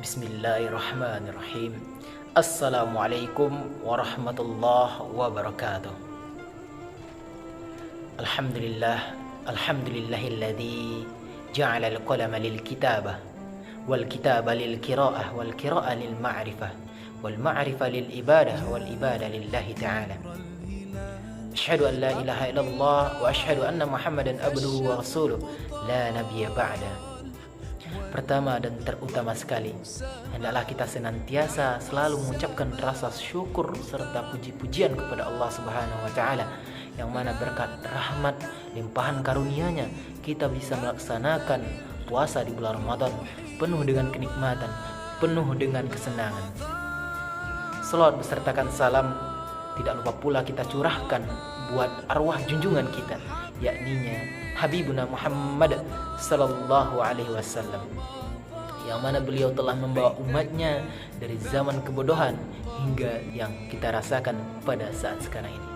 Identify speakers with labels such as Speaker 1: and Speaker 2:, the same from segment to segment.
Speaker 1: Bismillahirrahmanirrahim. Assalamualaikum warahmatullahi wabarakatuh. Alhamdulillahilladzi ja'ala al-qalama lil-kitabah wal-kitaba lil-qira'ah wal-qira'ah lil-ma'rifah wal-ma'rifah lil-ibadah wal-ibadah lillahi ta'ala. Asyhadu an la ilaha illallah wa asyhadu anna Muhammadan abduhu wa rasuluh la nabiyya ba'da. Pertama dan terutama sekali, hendaklah kita senantiasa selalu mengucapkan rasa syukur serta puji-pujian kepada Allah Subhanahu wa taala, yang mana berkat rahmat limpahan karunia-Nya kita bisa melaksanakan puasa di bulan Ramadan penuh dengan kenikmatan, penuh dengan kesenangan. Selawat besertakan salam tidak lupa pula kita curahkan buat arwah junjungan kita, yakninya Habibuna Muhammad sallallahu alaihi wasallam, yang mana beliau telah membawa umatnya dari zaman kebodohan hingga yang kita rasakan pada saat sekarang ini.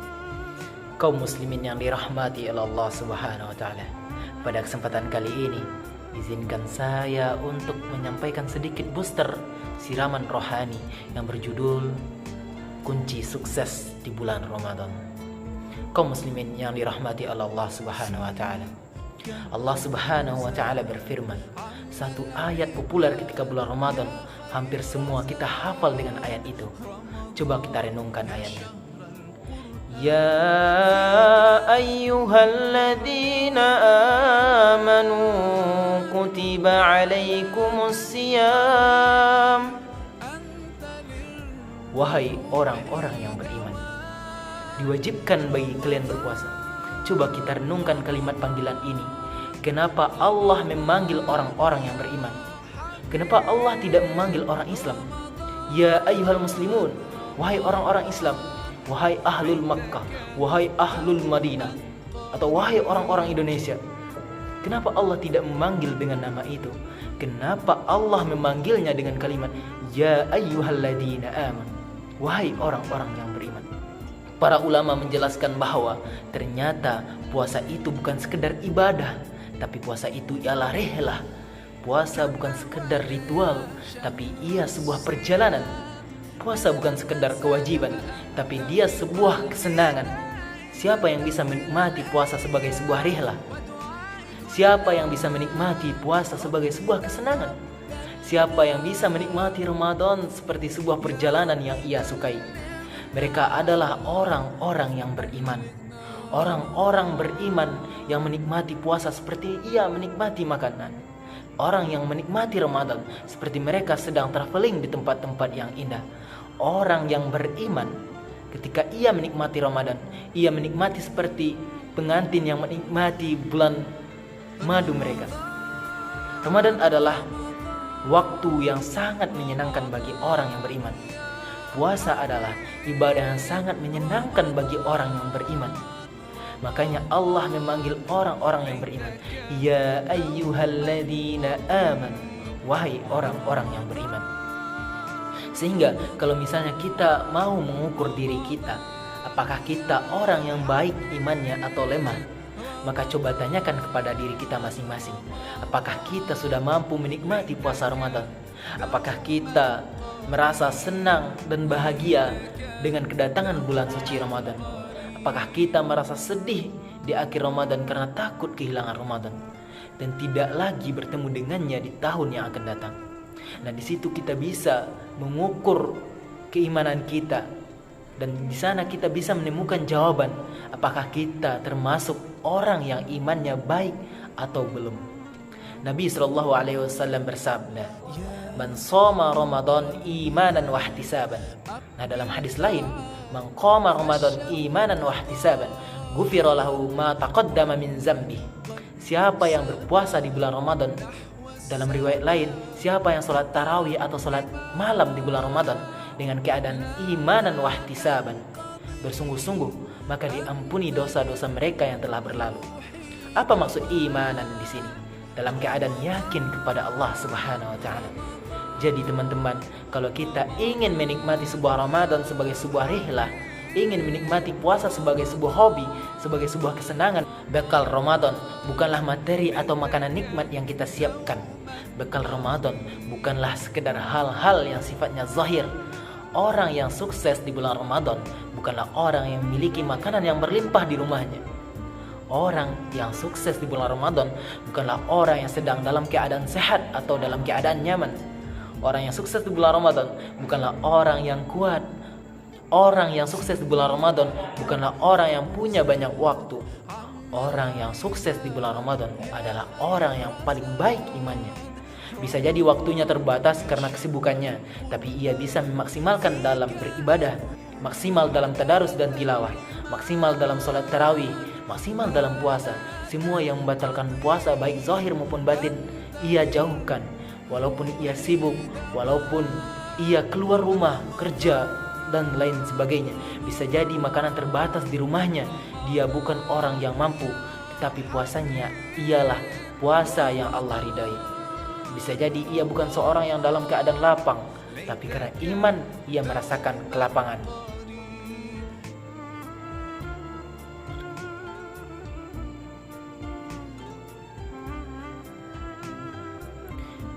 Speaker 1: Kaum muslimin yang dirahmati oleh Allah Subhanahu wa taala, pada kesempatan kali ini izinkan saya untuk menyampaikan sedikit booster siraman rohani yang berjudul Kunci Sukses di Bulan Ramadan. Kaum muslimin yang dirahmati oleh Allah Subhanahu wa taala, Allah Subhanahu wa taala berfirman, satu ayat populer ketika bulan Ramadan, hampir semua kita hafal dengan ayat itu. Coba kita renungkan ayatnya. Ya ayyuhalladzina amanu kutiba alaikumusiyam. Wahai orang-orang yang beriman, diwajibkan bagi kalian berpuasa. Coba kita renungkan kalimat panggilan ini. Kenapa Allah memanggil orang-orang yang beriman? Kenapa Allah tidak memanggil orang Islam? Ya ayyuhal muslimun, wahai orang-orang Islam, wahai ahlul Makkah, wahai ahlul Madinah, atau wahai orang-orang Indonesia. Kenapa Allah tidak memanggil dengan nama itu? Kenapa Allah memanggilnya dengan kalimat ya ayyuhalladzina amanu, wahai orang-orang yang beriman? Para ulama menjelaskan bahwa ternyata puasa itu bukan sekedar ibadah, tapi puasa itu ialah rihlah. Puasa bukan sekedar ritual, tapi ia sebuah perjalanan. Puasa bukan sekedar kewajiban, tapi dia sebuah kesenangan. Siapa yang bisa menikmati puasa sebagai sebuah rihlah? Siapa yang bisa menikmati puasa sebagai sebuah kesenangan? Siapa yang bisa menikmati Ramadan seperti sebuah perjalanan yang ia sukai? Mereka adalah orang-orang yang beriman. Orang-orang beriman yang menikmati puasa seperti ia menikmati makanan. Orang yang menikmati Ramadan seperti mereka sedang traveling di tempat-tempat yang indah. Orang yang beriman ketika ia menikmati Ramadan, ia menikmati seperti pengantin yang menikmati bulan madu mereka. Ramadan adalah waktu yang sangat menyenangkan bagi orang yang beriman. Puasa adalah ibadah yang sangat menyenangkan bagi orang yang beriman. Makanya Allah memanggil orang-orang yang beriman, ya ayyuhalladzina amanu, wahai orang-orang yang beriman. Sehingga kalau misalnya kita mau mengukur diri kita, apakah kita orang yang baik imannya atau lemah, maka coba tanyakan kepada diri kita masing-masing, apakah kita sudah mampu menikmati puasa Ramadan? Apakah kita merasa senang dan bahagia dengan kedatangan bulan suci Ramadan? Apakah kita merasa sedih di akhir Ramadan karena takut kehilangan Ramadan dan tidak lagi bertemu dengannya di tahun yang akan datang? Nah, di situ kita bisa mengukur keimanan kita, dan di sana kita bisa menemukan jawaban apakah kita termasuk orang yang imannya baik atau belum. Nabi SAW bersabda, man shoma Ramadan imanan wa ihtisaban. Nah, dalam hadis lain, man qama Ramadan imanan wa ihtisaban, ghufira lahu ma taqaddama min zambi. Siapa yang berpuasa di bulan Ramadan, dalam riwayat lain, siapa yang sholat tarawih atau sholat malam di bulan Ramadan dengan keadaan imanan wa ihtisaban, bersungguh-sungguh, maka diampuni dosa-dosa mereka yang telah berlalu. Apa maksud imanan di sini? Dalam keadaan yakin kepada Allah Subhanahu wa taala. Jadi teman-teman, kalau kita ingin menikmati sebuah Ramadan sebagai sebuah rihlah, ingin menikmati puasa sebagai sebuah hobi, sebagai sebuah kesenangan, bekal Ramadan bukanlah materi atau makanan nikmat yang kita siapkan, Bekal Ramadan bukanlah sekedar hal-hal yang sifatnya zahir. Orang yang sukses di bulan Ramadan bukanlah orang yang memiliki makanan yang berlimpah di rumahnya. Orang yang sukses di bulan Ramadan bukanlah orang yang sedang dalam keadaan sehat atau dalam keadaan nyaman. Orang yang sukses di bulan Ramadan bukanlah orang yang kuat. Orang yang sukses di bulan Ramadan bukanlah orang yang punya banyak waktu. Orang yang sukses di bulan Ramadan adalah orang yang paling baik imannya. Bisa jadi waktunya terbatas karena kesibukannya, tapi ia bisa memaksimalkan dalam beribadah, maksimal dalam tadarus dan tilawah, maksimal dalam sholat tarawih, maksimal dalam puasa. Semua yang membatalkan puasa baik zahir maupun batin, ia jauhkan. Walaupun ia sibuk, walaupun ia keluar rumah, kerja, dan lain sebagainya. Bisa jadi makanan terbatas di rumahnya. Dia bukan orang yang mampu, tetapi puasanya ialah puasa yang Allah ridai. Bisa jadi ia bukan seorang yang dalam keadaan lapang, tapi karena iman ia merasakan kelapangan.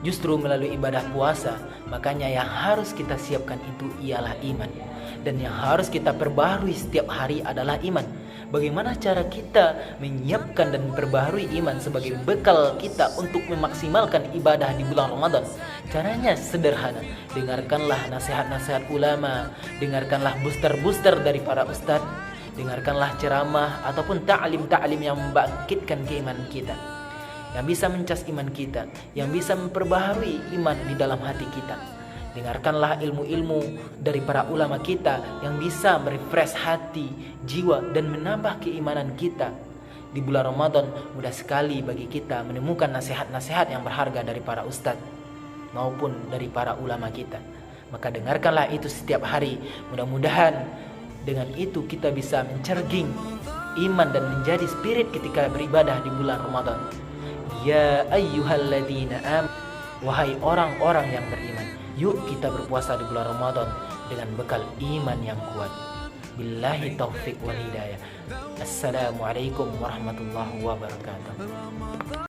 Speaker 1: Justru melalui ibadah puasa, makanya yang harus kita siapkan itu ialah iman. Dan yang harus kita perbaharui setiap hari adalah iman. Bagaimana cara kita menyiapkan dan memperbaharui iman sebagai bekal kita untuk memaksimalkan ibadah di bulan Ramadan? Caranya sederhana. Dengarkanlah nasihat-nasihat ulama, dengarkanlah booster-booster dari para ustadz, dengarkanlah ceramah ataupun ta'lim-ta'lim yang membangkitkan keimanan kita, yang bisa mencas iman kita, yang bisa memperbaharui iman di dalam hati kita. Dengarkanlah ilmu-ilmu dari para ulama kita yang bisa merefresh hati, jiwa, dan menambah keimanan kita. Di bulan Ramadan mudah sekali bagi kita menemukan nasihat-nasihat yang berharga dari para ustadz maupun dari para ulama kita. Maka dengarkanlah itu setiap hari. Mudah-mudahan dengan itu kita bisa mencerging iman dan menjadi spirit ketika beribadah di bulan Ramadan. Ya ayyuhalladzina amanu, wahai orang-orang yang beriman, yuk kita berpuasa di bulan Ramadan dengan bekal iman yang kuat. Billahi taufik wal hidayah. Assalamualaikum warahmatullahi wabarakatuh.